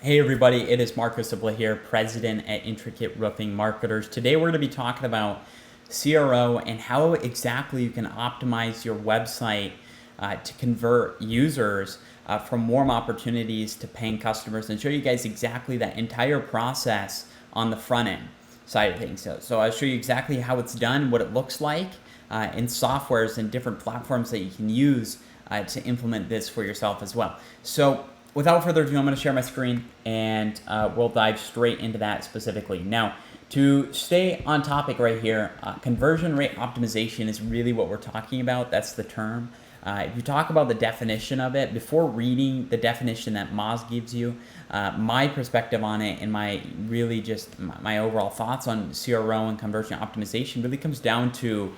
Hey everybody, it is Marco Sibla here, President at Intricate Roofing Marketers. Today we're going to be talking about CRO and how exactly you can optimize your website to convert users from warm opportunities to paying customers, and show you guys exactly that entire process on the front end side of things. So I'll show you exactly how it's done, what it looks like in softwares and different platforms that you can use to implement this for yourself as well. So without further ado, I'm going to share my screen and we'll dive straight into that specifically. Now, to stay on topic right here, conversion rate optimization is really what we're talking about. That's the term. If you talk about the definition of it, before reading the definition that Moz gives you, my perspective on it and my really just my overall thoughts on CRO and conversion optimization really comes down to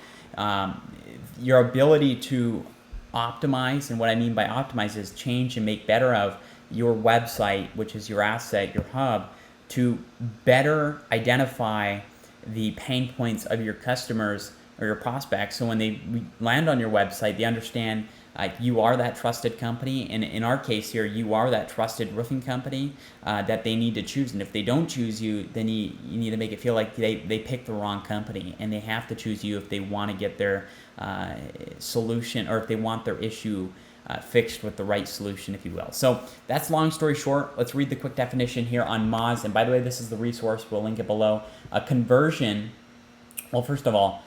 your ability to optimize. And what I mean by optimize is change and make better of your website, which is your asset, your hub, to better identify the pain points of your customers or your prospects. So when they land on your website, they understand you are that trusted company, and in our case here, you are that trusted roofing company that they need to choose. And if they don't choose you, then you need to make it feel like they picked the wrong company, and they have to choose you if they want to get their solution, or if they want their issue fixed with the right solution, if you will. So that's long story short. Let's read the quick definition here on Moz. And by the way, this is the resource. We'll link it below. Conversion. Well, first of all,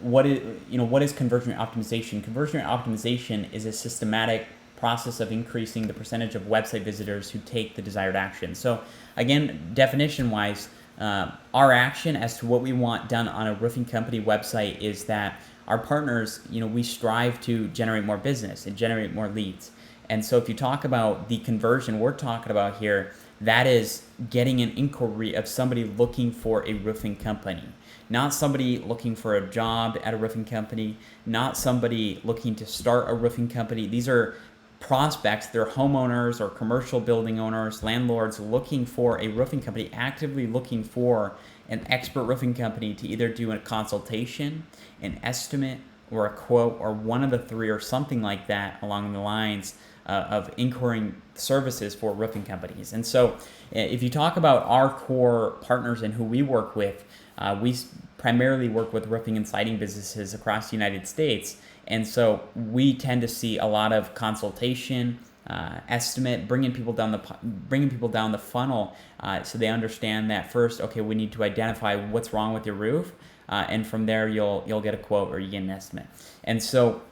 what is conversion rate optimization? Conversion rate optimization is a systematic process of increasing the percentage of website visitors who take the desired action. So again, definition-wise, our action as to what we want done on a roofing company website is that our partners, we strive to generate more business and generate more leads. And so if you talk about the conversion we're talking about here, that is getting an inquiry of somebody looking for a roofing company. Not somebody looking for a job at a roofing company, not somebody looking to start a roofing company. These are prospects, they're homeowners or commercial building owners, landlords looking for a roofing company, actively looking for an expert roofing company to either do a consultation, an estimate, or a quote, or one of the three, or something like that along the lines of inquiring services for roofing companies. And so if you talk about our core partners and who we work with, we primarily work with roofing and siding businesses across the United States. And so we tend to see a lot of consultation, estimate, bringing people down the funnel, so they understand that first, okay, we need to identify what's wrong with your roof, and from there you'll get a quote or you get an estimate. And so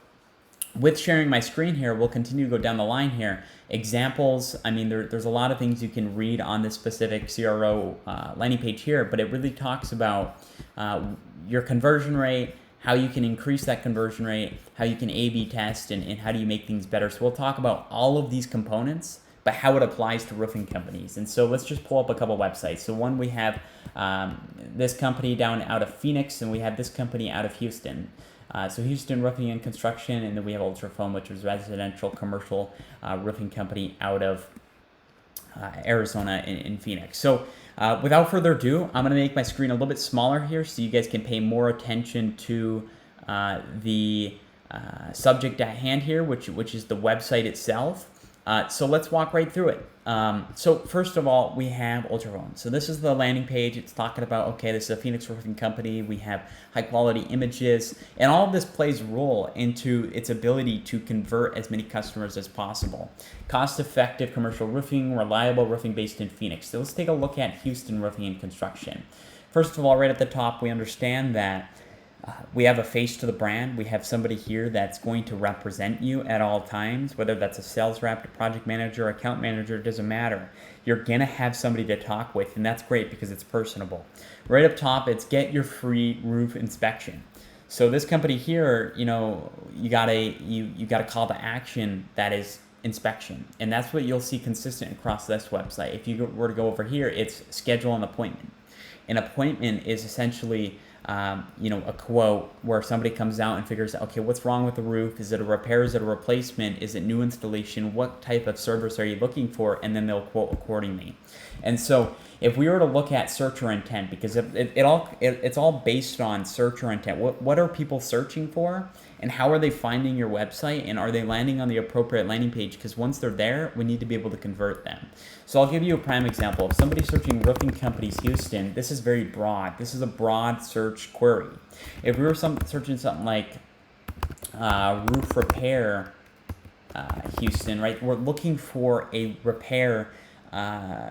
with sharing my screen here, we'll continue to go down the line here. Examples, I mean, there's a lot of things you can read on this specific CRO landing page here, but it really talks about your conversion rate, how you can increase that conversion rate, how you can A/B test, and how do you make things better. So we'll talk about all of these components, but how it applies to roofing companies. And so let's just pull up a couple websites. So one, we have this company down out of Phoenix, and we have this company out of Houston. So Houston Roofing and Construction, and then we have Ultra Foam, which is residential commercial roofing company out of Arizona in Phoenix. So without further ado, I'm going to make my screen a little bit smaller here so you guys can pay more attention to the subject at hand here, which is the website itself. So let's walk right through it. So first of all, we have Ultra Foam. So this is the landing page. It's talking about, okay, this is a Phoenix roofing company. We have high quality images, and all of this plays a role into its ability to convert as many customers as possible. Cost effective commercial roofing, reliable roofing based in Phoenix. So let's take a look at Houston Roofing and Construction. First of all, right at the top, we understand that we have a face to the brand. We have somebody here that's going to represent you at all times, whether that's a sales rep, a project manager, account manager, it doesn't matter. You're going to have somebody to talk with, and that's great because it's personable. Right up top, it's get your free roof inspection. So this company here, you got a call to action that is inspection, and that's what you'll see consistent across this website. If you were to go over here, it's schedule an appointment. An appointment is essentially a quote where somebody comes out and figures out, okay, what's wrong with the roof? Is it a repair? Is it a replacement? Is it new installation? What type of service are you looking for? And then they'll quote accordingly. And so if we were to look at search or intent, because it's all based on search or intent. What are people searching for? And how are they finding your website, and are they landing on the appropriate landing page? Because once they're there, we need to be able to convert them. So I'll give you a prime example. If somebody's searching roofing companies Houston, this is very broad. This is a broad search query. If we were searching something like roof repair Houston, right? We're looking for a repair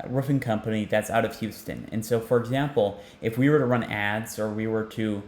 roofing company that's out of Houston. And so, for example, if we were to run ads, or we were to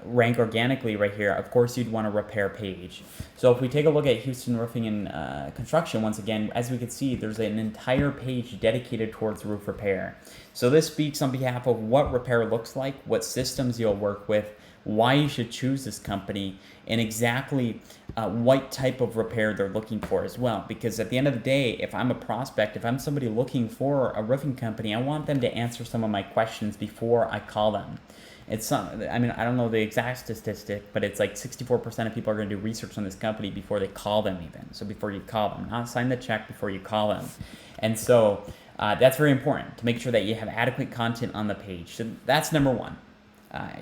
rank organically right here, of course you'd want a repair page. So if we take a look at Houston Roofing and Construction, once again, as we can see, there's an entire page dedicated towards roof repair. So this speaks on behalf of what repair looks like, what systems you'll work with, why you should choose this company, and exactly what type of repair they're looking for as well. Because at the end of the day, if I'm a prospect, if I'm somebody looking for a roofing company, I want them to answer some of my questions before I call them. It's some, I mean, I don't know the exact statistic, but it's like 64% of people are going to do research on this company before they call them even. So before you call them, not sign the check before you call them. And so that's very important to make sure that you have adequate content on the page. So that's number one.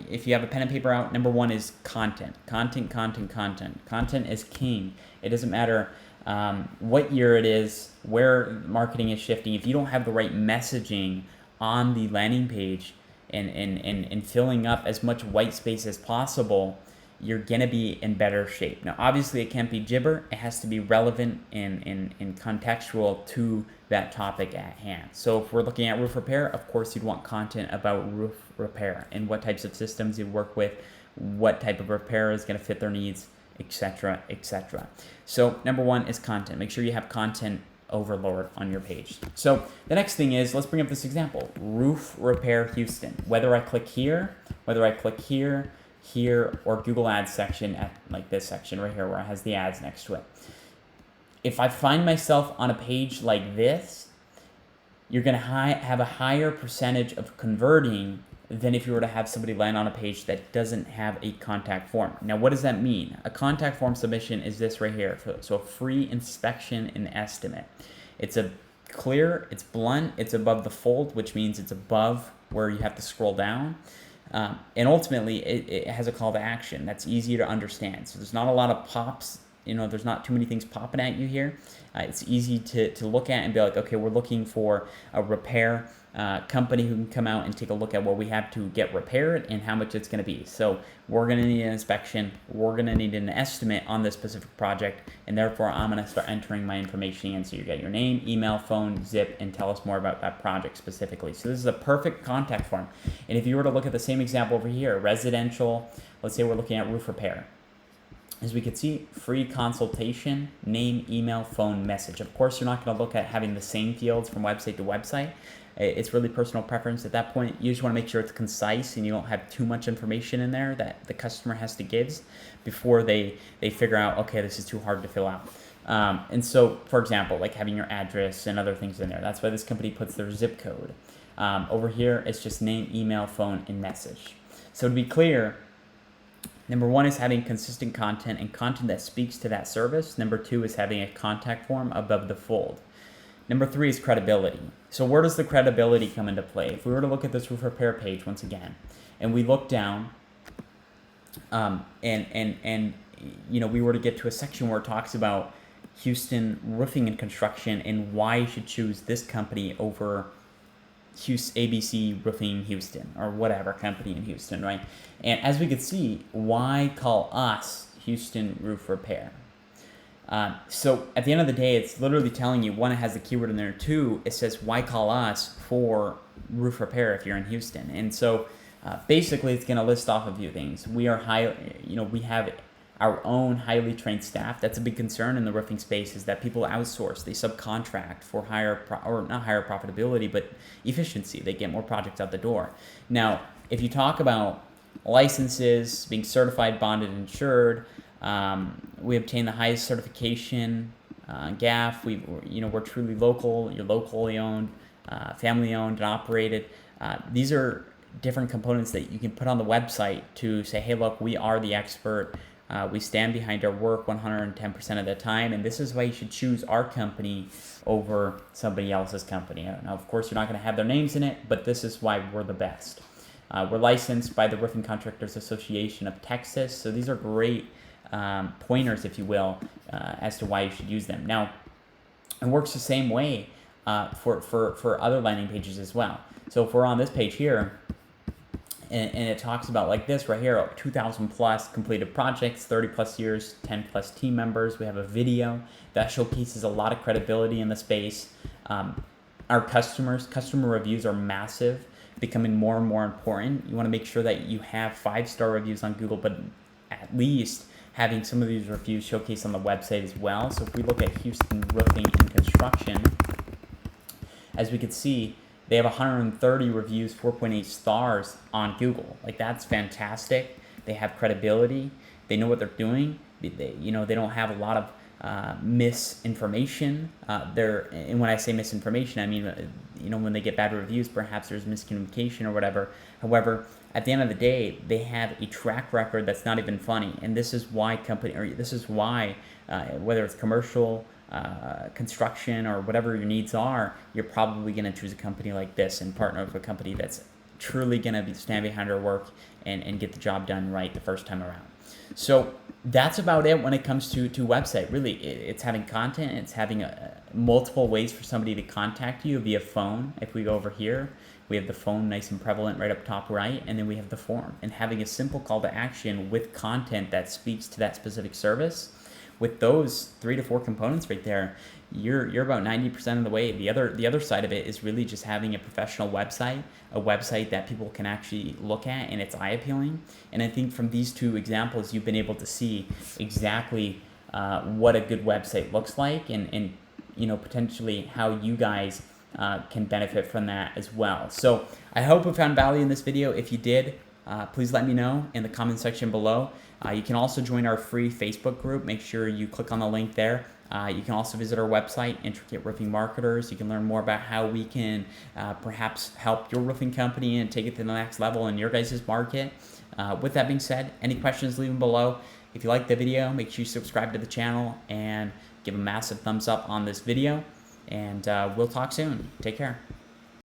If you have a pen and paper out, number one is content. Content, content, content. Content is king. It doesn't matter what year it is, where marketing is shifting. If you don't have the right messaging on the landing page and filling up as much white space as possible, you're going to be in better shape. Now, obviously, it can't be gibber. It has to be relevant and contextual to that topic at hand. So if we're looking at roof repair, of course, you'd want content about roof repair and what types of systems you work with, what type of repair is going to fit their needs, etc., etc. So number one is content. Make sure you have content overlord on your page. So the next thing is, let's bring up this example, roof repair Houston. Whether I click here, here, or Google Ads section at like this section right here where it has the ads next to it. If I find myself on a page like this, you're going to have a higher percentage of converting than if you were to have somebody land on a page that doesn't have a contact form. Now, what does that mean? A contact form submission is this right here. So a free inspection and estimate. It's clear, it's blunt, it's above the fold, which means it's above where you have to scroll down. And ultimately, it has a call to action that's easier to understand. So there's not a lot of pops. There's not too many things popping at you here. It's easy to look at and be like, okay, we're looking for a repair company who can come out and take a look at what we have to get repaired and how much it's going to be. So we're going to need an inspection. We're going to need an estimate on this specific project, and therefore I'm going to start entering my information in. So you get your name, email, phone, zip, and tell us more about that project specifically. So this is a perfect contact form. And if you were to look at the same example over here, residential, let's say we're looking at roof repair. As we can see, free consultation, name, email, phone, message. Of course, you're not going to look at having the same fields from website to website. It's really personal preference at that point. You just want to make sure it's concise and you don't have too much information in there that the customer has to give before they figure out, okay, this is too hard to fill out. And so, for example, like having your address and other things in there. That's why this company puts their zip code. Over here, it's just name, email, phone, and message. So to be clear, number one is having consistent content and content that speaks to that service. Number two is having a contact form above the fold. Number three is credibility. So where does the credibility come into play? If we were to look at this roof repair page once again, and we look down, and we were to get to a section where it talks about Houston Roofing and Construction and why you should choose this company over ABC Roofing Houston or whatever company in Houston, right? And as we could see, why call us Houston Roof Repair? So at the end of the day, it's literally telling you, one, it has the keyword in there. Two, it says why call us for roof repair if you're in Houston. And so basically, it's going to list off a few things. We are we have our own highly trained staff. That's a big concern in the roofing space, is that people outsource, they subcontract for not higher profitability, but efficiency. They get more projects out the door. Now, if you talk about licenses, being certified, bonded, insured, we obtain the highest certification, GAF. We're truly local. You're locally owned, family owned and operated. These are different components that you can put on the website to say, hey, look, we are the expert. We stand behind our work 110% of the time, and this is why you should choose our company over somebody else's company. Now, of course, you're not going to have their names in it, but this is why we're the best. We're licensed by the Roofing Contractors Association of Texas, so these are great pointers, if you will, as to why you should use them. Now, it works the same way for other landing pages as well. So if we're on this page here, and it talks about like this right here, 2,000 plus completed projects, 30 plus years, 10 plus team members. We have a video that showcases a lot of credibility in the space. Our customer reviews are massive, becoming more and more important. You want to make sure that you have 5-star reviews on Google, but at least having some of these reviews showcased on the website as well. So if we look at Houston Roofing and Construction, as we can see, they have 130 reviews, 4.8 stars on Google. Like, that's fantastic. They have credibility. They know what they're doing. They don't have a lot of misinformation. And when I say misinformation, I mean, when they get bad reviews, perhaps there's miscommunication or whatever. However, at the end of the day, they have a track record that's not even funny. And this is why whether it's commercial, construction, or whatever your needs are, you're probably going to choose a company like this and partner with a company that's truly going to stand behind our work and get the job done right the first time around. So that's about it when it comes to website. Really, it's having content. It's having multiple ways for somebody to contact you via phone. If we go over here, we have the phone nice and prevalent right up top right, and then we have the form. And having a simple call to action with content that speaks to that specific service. With those 3 to 4 components right there, you're about 90% of the way. The other side of it is really just having a professional website, a website that people can actually look at and it's eye appealing. And I think from these 2 examples, you've been able to see exactly what a good website looks like, and potentially how you guys can benefit from that as well. So I hope you found value in this video. If you did, please let me know in the comment section below. You can also join our free Facebook group. Make sure you click on the link there. You can also visit our website, Intricate Roofing Marketers. You can learn more about how we can perhaps help your roofing company and take it to the next level in your guys' market. With that being said, any questions, leave them below. If you like the video, make sure you subscribe to the channel and give a massive thumbs up on this video. And we'll talk soon. Take care.